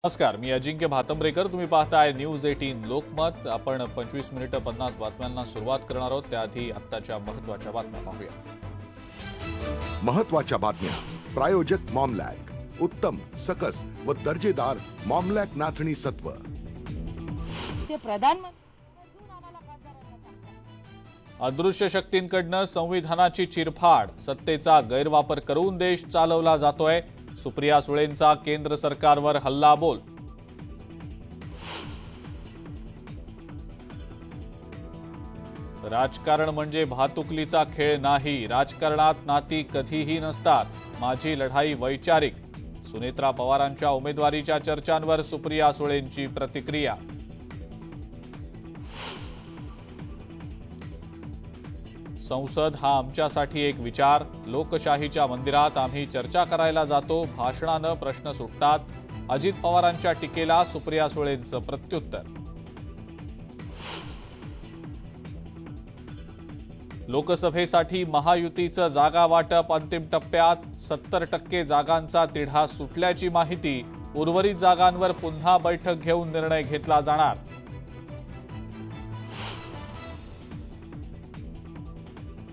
नमस्कार, मी अजिंक्य भातंब्रेकर. तुम्ही पाहताय न्यूज 18 लोकमत. आपण 25 मिनिटं 50 बातम्यांना सुरुवात करणार आहोत. त्याआधी आत्ताच्या महत्त्वाच्या बातम्या पाहूया. महत्त्वाच्या बातम्या. प्रायोजक मॉमलॅक, उत्तम, सकस व दर्जेदार मॉमलॅक नाचणी सत्व. अदृश्य शक्तींकडनं संविधानाची चिरफाड, सत्तेचा गैरवापर करून देश चालवला जातोय. सुप्रिया सुळेंचा केंद्र सरकारवर हल्लाबोल. राजकारण म्हणजे भातुकलीचा खेळ नाही. राजकारणात नाती कधीही नसतात. माझी लढाई वैचारिक. सुनेत्रा पवारांच्या उमेदवारीच्या चर्चांवर सुप्रिया सुळेंची प्रतिक्रिया. संसद हा आमच्यासाठी एक विचार. लोकशाहीच्या मंदिरात आम्ही चर्चा करायला जातो. भाषणानं प्रश्न सुटतात. अजित पवारांच्या टीकेला सुप्रिया सुळेंचं प्रत्युत्तर. लोकसभेसाठी महायुतीचं जागा वाटप अंतिम टप्प्यात. 70% जागांचा तिढा सुटल्याची माहिती. उर्वरित जागांवर पुन्हा बैठक घेऊन निर्णय घेतला जाणार.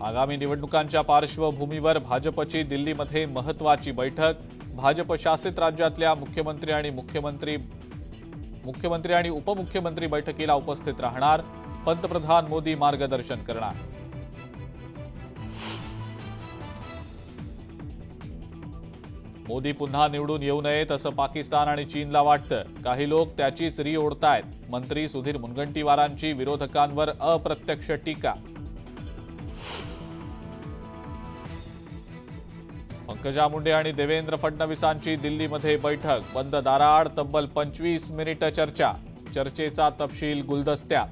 आगामी निवडणुकांच्या पार्श्वभूमीवर भाजपची दिल्लीमध्ये महत्त्वाची बैठक. भाजप शासित राज्यातल्या मुख्यमंत्री आणि उपमुख्यमंत्री बैठकीला उपस्थित राहणार. पंतप्रधान मोदी मार्गदर्शन करणार. मोदी पुन्हा निवडून येऊ नयेत असं पाकिस्तान आणि चीनला वाटतं. काही लोक त्याचीच री ओढतायत. मंत्री सुधीर मुनगंटीवारांची विरोधकांवर अप्रत्यक्ष टीका. पंकजा मुंडे आणि देवेंद्र फडणवीसांची दिल्लीमध्ये बैठक. बंद दाराआड तब्बल 25 मिनिटं चर्चा. चर्चेचा तपशील गुलदस्त्यात.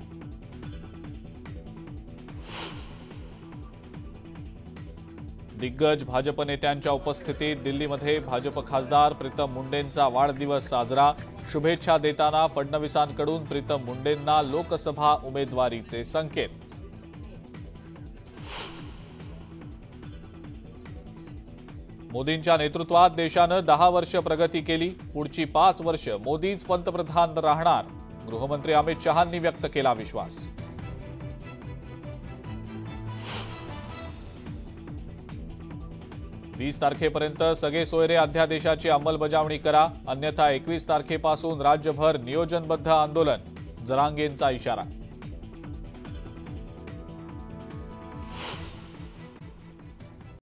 दिग्गज भाजप नेत्यांच्या उपस्थितीत दिल्लीमध्ये भाजप खासदार प्रीतम मुंडेंचा वाढदिवस साजरा. शुभेच्छा देताना फडणवीसांकडून प्रीतम मुंडेंना लोकसभा उमेदवारीचे संकेत. मोदींच्या नेतृत्वात देशानं 10 वर्ष प्रगती केली. पुढची 5 वर्ष मोदीच पंतप्रधान राहणार. गृहमंत्री अमित शहांनी व्यक्त केला विश्वास. वीस तारखेपर्यंत सगळे सोयरे अध्यादेशाची अंमलबजावणी करा, अन्यथा 21 तारखेपासून राज्यभर नियोजनबद्ध आंदोलन. जरांगेंचा इशारा.